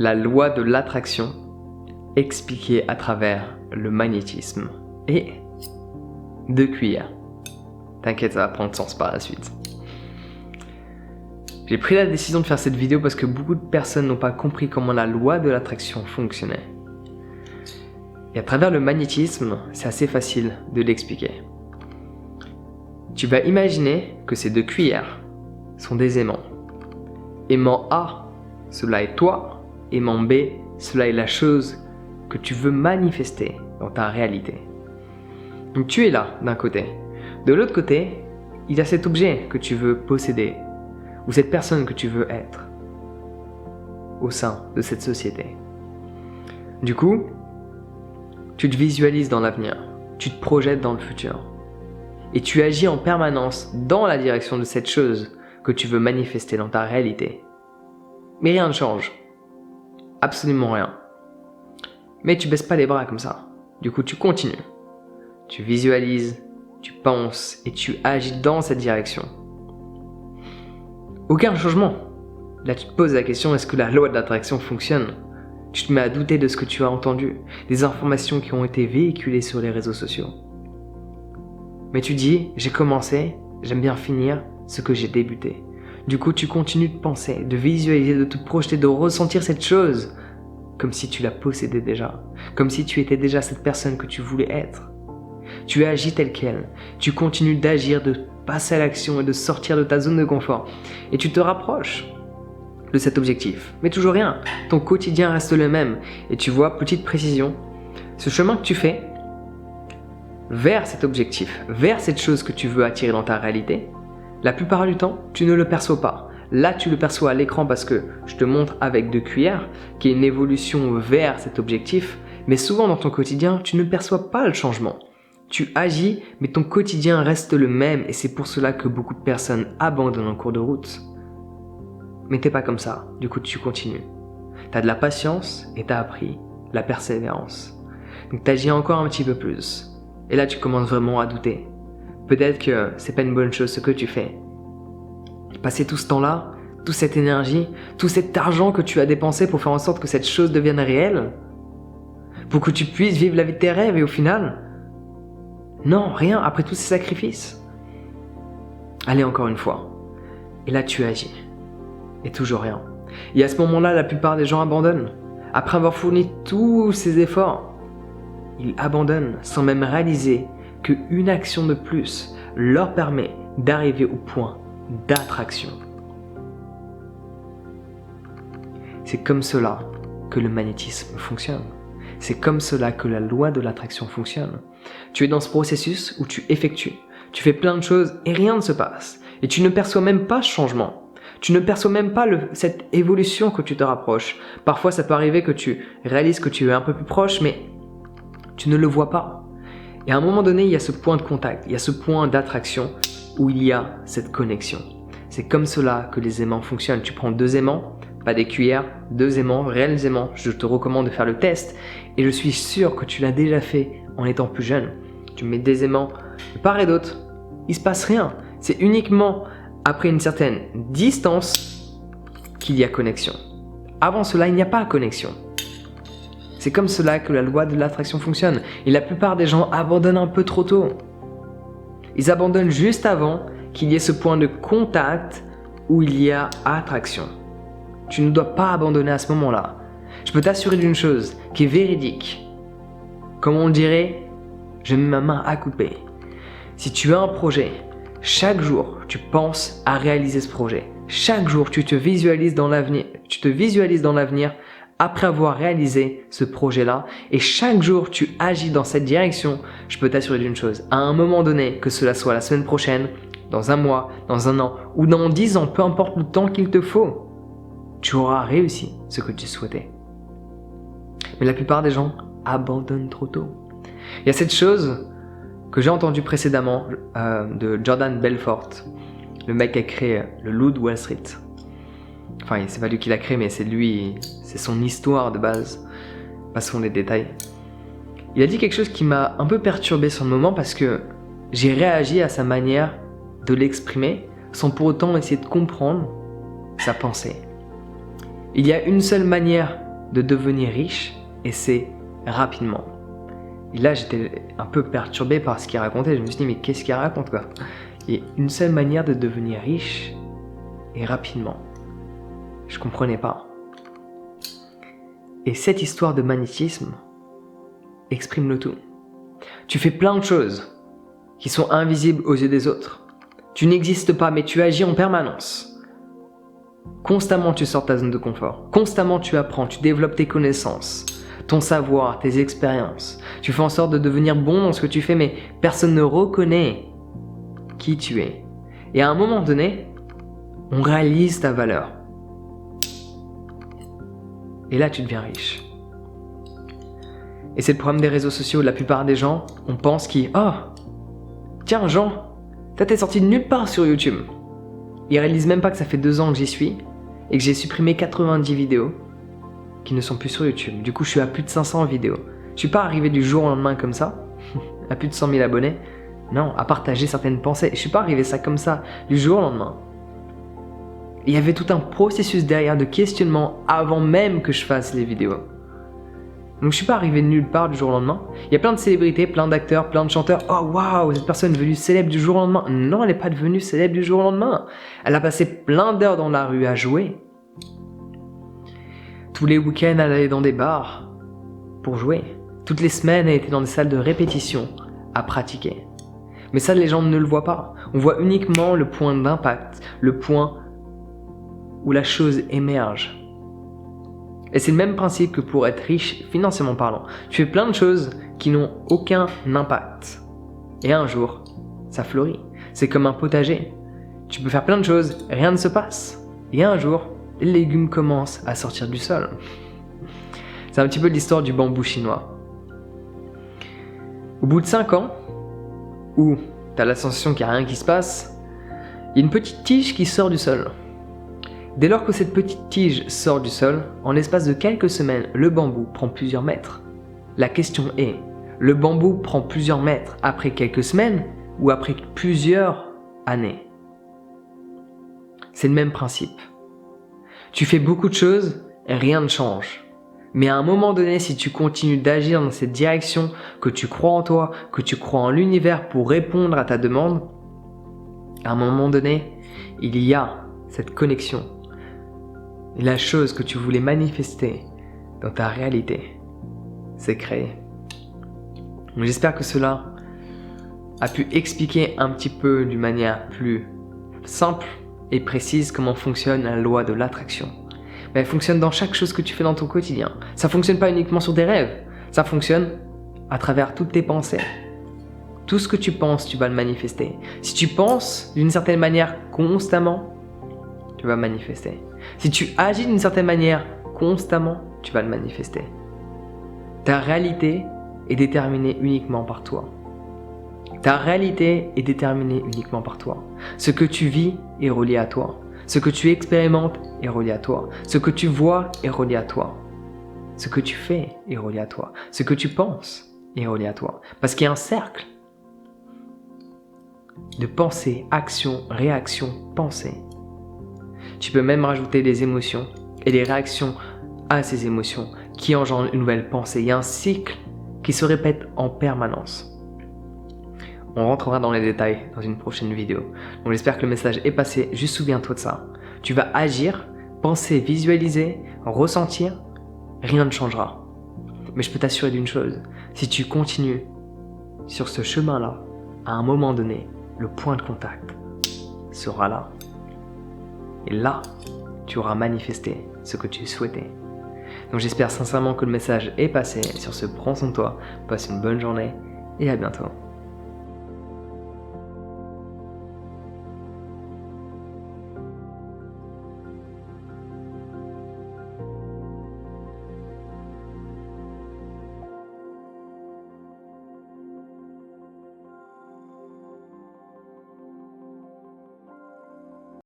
la loi de l'attraction expliquée à travers le magnétisme et 2 cuillères. T'inquiète, ça va prendre sens par la suite. J'ai pris la décision de faire cette vidéo parce que beaucoup de personnes n'ont pas compris comment la loi de l'attraction fonctionnait. Et à travers le magnétisme, c'est assez facile de l'expliquer. Tu vas imaginer que ces 2 cuillères sont des aimants. Aimant A, cela est toi. Aimant B, cela est la chose que tu veux manifester dans ta réalité. Donc tu es là d'un côté. De l'autre côté, il y a cet objet que tu veux posséder ou cette personne que tu veux être au sein de cette société. Du coup, tu te visualises dans l'avenir, tu te projettes dans le futur et tu agis en permanence dans la direction de cette chose que tu veux manifester dans ta réalité. Mais rien ne change. Absolument rien. Mais tu baisses pas les bras comme ça. Du coup, tu continues. Tu visualises, tu penses et tu agis dans cette direction. Aucun changement. Là, tu te poses la question, est-ce que la loi de l'attraction fonctionne ? Tu te mets à douter de ce que tu as entendu, des informations qui ont été véhiculées sur les réseaux sociaux. Mais tu dis, j'ai commencé, j'aime bien finir ce que j'ai débuté. Du coup, tu continues de penser, de visualiser, de te projeter, de ressentir cette chose comme si tu la possédais déjà, comme si tu étais déjà cette personne que tu voulais être. Tu agis tel quel, tu continues d'agir, de passer à l'action et de sortir de ta zone de confort. Et tu te rapproches de cet objectif. Mais toujours rien, ton quotidien reste le même. Et tu vois, petite précision, ce chemin que tu fais vers cet objectif, vers cette chose que tu veux attirer dans ta réalité, la plupart du temps, tu ne le perçois pas. Là, tu le perçois à l'écran parce que je te montre avec 2 cuillères, qui est une évolution vers cet objectif. Mais souvent dans ton quotidien, tu ne perçois pas le changement. Tu agis, mais ton quotidien reste le même et c'est pour cela que beaucoup de personnes abandonnent en cours de route. Mais t'es pas comme ça, du coup tu continues. T'as de la patience et t'as appris la persévérance. Donc t'agis encore un petit peu plus. Et là tu commences vraiment à douter. Peut-être que c'est pas une bonne chose ce que tu fais. Passer tout ce temps-là, toute cette énergie, tout cet argent que tu as dépensé pour faire en sorte que cette chose devienne réelle, pour que tu puisses vivre la vie de tes rêves et au final, non, rien après tous ces sacrifices. Allez, encore une fois. Et là, tu agis. Et toujours rien. Et à ce moment-là, la plupart des gens abandonnent. Après avoir fourni tous ces efforts, ils abandonnent sans même réaliser qu'une action de plus leur permet d'arriver au point d'attraction. C'est comme cela que le magnétisme fonctionne. C'est comme cela que la loi de l'attraction fonctionne. Tu es dans ce processus où tu effectues, tu fais plein de choses et rien ne se passe. Et tu ne perçois même pas ce changement. Tu ne perçois même pas cette évolution que tu te rapproches. Parfois, ça peut arriver que tu réalises que tu es un peu plus proche, mais tu ne le vois pas. Et à un moment donné, il y a ce point de contact, il y a ce point d'attraction où il y a cette connexion. C'est comme cela que les aimants fonctionnent. Tu prends 2 aimants, pas des cuillères, 2 aimants, réels aimants. Je te recommande de faire le test et je suis sûr que tu l'as déjà fait en étant plus jeune. Tu mets des aimants de part et d'autre, il se passe rien. C'est uniquement après une certaine distance qu'il y a connexion. Avant cela, il n'y a pas connexion. C'est comme cela que la loi de l'attraction fonctionne. Et la plupart des gens abandonnent un peu trop tôt. Ils abandonnent juste avant qu'il y ait ce point de contact où il y a attraction. Tu ne dois pas abandonner à ce moment-là. Je peux t'assurer d'une chose qui est véridique. Comme on dirait, je mets ma main à couper. Si tu as un projet, chaque jour, tu penses à réaliser ce projet. Chaque jour, tu te visualises dans l'avenir. Tu te visualises dans l'avenir après avoir réalisé ce projet-là. Et chaque jour, tu agis dans cette direction. Je peux t'assurer d'une chose. À un moment donné, que cela soit la semaine prochaine, dans un mois, dans un an ou dans 10 ans, peu importe le temps qu'il te faut, tu auras réussi ce que tu souhaitais. Mais la plupart des gens abandonnent trop tôt. Il y a cette chose que j'ai entendue précédemment de Jordan Belfort, le mec qui a créé le Loup de Wall Street. Enfin, c'est pas lui qui l'a créé, mais c'est lui, c'est son histoire de base. Passons les détails. Il a dit quelque chose qui m'a un peu perturbé sur le moment parce que j'ai réagi à sa manière de l'exprimer sans pour autant essayer de comprendre sa pensée. Il y a une seule manière de devenir riche et c'est rapidement. Et là, j'étais un peu perturbé par ce qu'il racontait. Je me suis dit, mais qu'est-ce qu'il raconte quoi? Il y a une seule manière de devenir riche et rapidement. Je comprenais pas. Et cette histoire de magnétisme exprime le tout. Tu fais plein de choses qui sont invisibles aux yeux des autres. Tu n'existes pas, mais tu agis en permanence. Constamment, tu sors de ta zone de confort. Constamment, tu apprends, tu développes tes connaissances, ton savoir, tes expériences. Tu fais en sorte de devenir bon dans ce que tu fais, mais personne ne reconnaît qui tu es. Et à un moment donné, on réalise ta valeur. Et là, tu deviens riche. Et c'est le problème des réseaux sociaux. La plupart des gens, on pense oh, tiens Jean, t'es sorti de nulle part sur YouTube. Ils réalisent même pas que ça fait 2 ans que j'y suis et que j'ai supprimé 90 vidéos qui ne sont plus sur YouTube. Du coup, je suis à plus de 500 vidéos. Je suis pas arrivé du jour au lendemain comme ça, à plus de 100 000 abonnés. Non, à partager certaines pensées. Je suis pas arrivé ça comme ça, du jour au lendemain. Il y avait tout un processus derrière de questionnement avant même que je fasse les vidéos. Donc je suis pas arrivé de nulle part du jour au lendemain. Il y a plein de célébrités, plein d'acteurs, plein de chanteurs. Oh waouh, cette personne est devenue célèbre du jour au lendemain. Non, elle n'est pas devenue célèbre du jour au lendemain. Elle a passé plein d'heures dans la rue à jouer. Tous les week-ends, elle allait dans des bars pour jouer. Toutes les semaines, elle était dans des salles de répétition à pratiquer. Mais ça, les gens ne le voient pas. On voit uniquement le point d'impact, le point où la chose émerge. Et c'est le même principe que pour être riche financièrement parlant. Tu fais plein de choses qui n'ont aucun impact. Et un jour, ça fleurit. C'est comme un potager. Tu peux faire plein de choses, rien ne se passe. Et un jour, les légumes commencent à sortir du sol. C'est un petit peu l'histoire du bambou chinois. Au bout de 5 ans, où tu as la sensation qu'il n'y a rien qui se passe, il y a une petite tige qui sort du sol. Dès lors que cette petite tige sort du sol, en l'espace de quelques semaines, le bambou prend plusieurs mètres. La question est, le bambou prend plusieurs mètres après quelques semaines ou après plusieurs années? C'est le même principe. Tu fais beaucoup de choses et rien ne change. Mais à un moment donné, si tu continues d'agir dans cette direction, que tu crois en toi, que tu crois en l'univers pour répondre à ta demande, à un moment donné, il y a cette connexion. Et la chose que tu voulais manifester dans ta réalité, c'est créé. Donc j'espère que cela a pu expliquer un petit peu d'une manière plus simple et précise comment fonctionne la loi de l'attraction. Mais elle fonctionne dans chaque chose que tu fais dans ton quotidien. Ça ne fonctionne pas uniquement sur des rêves, ça fonctionne à travers toutes tes pensées. Tout ce que tu penses, tu vas le manifester. Si tu penses d'une certaine manière constamment, tu vas manifester. Si tu agis d'une certaine manière constamment, tu vas le manifester. Ta réalité est déterminée uniquement par toi. Ta réalité est déterminée uniquement par toi. Ce que tu vis est relié à toi. Ce que tu expérimentes est relié à toi. Ce que tu vois est relié à toi. Ce que tu fais est relié à toi. Ce que tu penses est relié à toi. Parce qu'il y a un cercle de pensée, action, réaction, pensée. Tu peux même rajouter des émotions et des réactions à ces émotions qui engendrent une nouvelle pensée. Il y a un cycle qui se répète en permanence. On rentrera dans les détails dans une prochaine vidéo. Donc j'espère que le message est passé. Juste souviens-toi de ça. Tu vas agir, penser, visualiser, ressentir. Rien ne changera. Mais je peux t'assurer d'une chose. Si tu continues sur ce chemin-là, à un moment donné, le point de contact sera là. Et là, tu auras manifesté ce que tu souhaitais. Donc j'espère sincèrement que le message est passé. Sur ce, prends soin de toi, passe une bonne journée et à bientôt.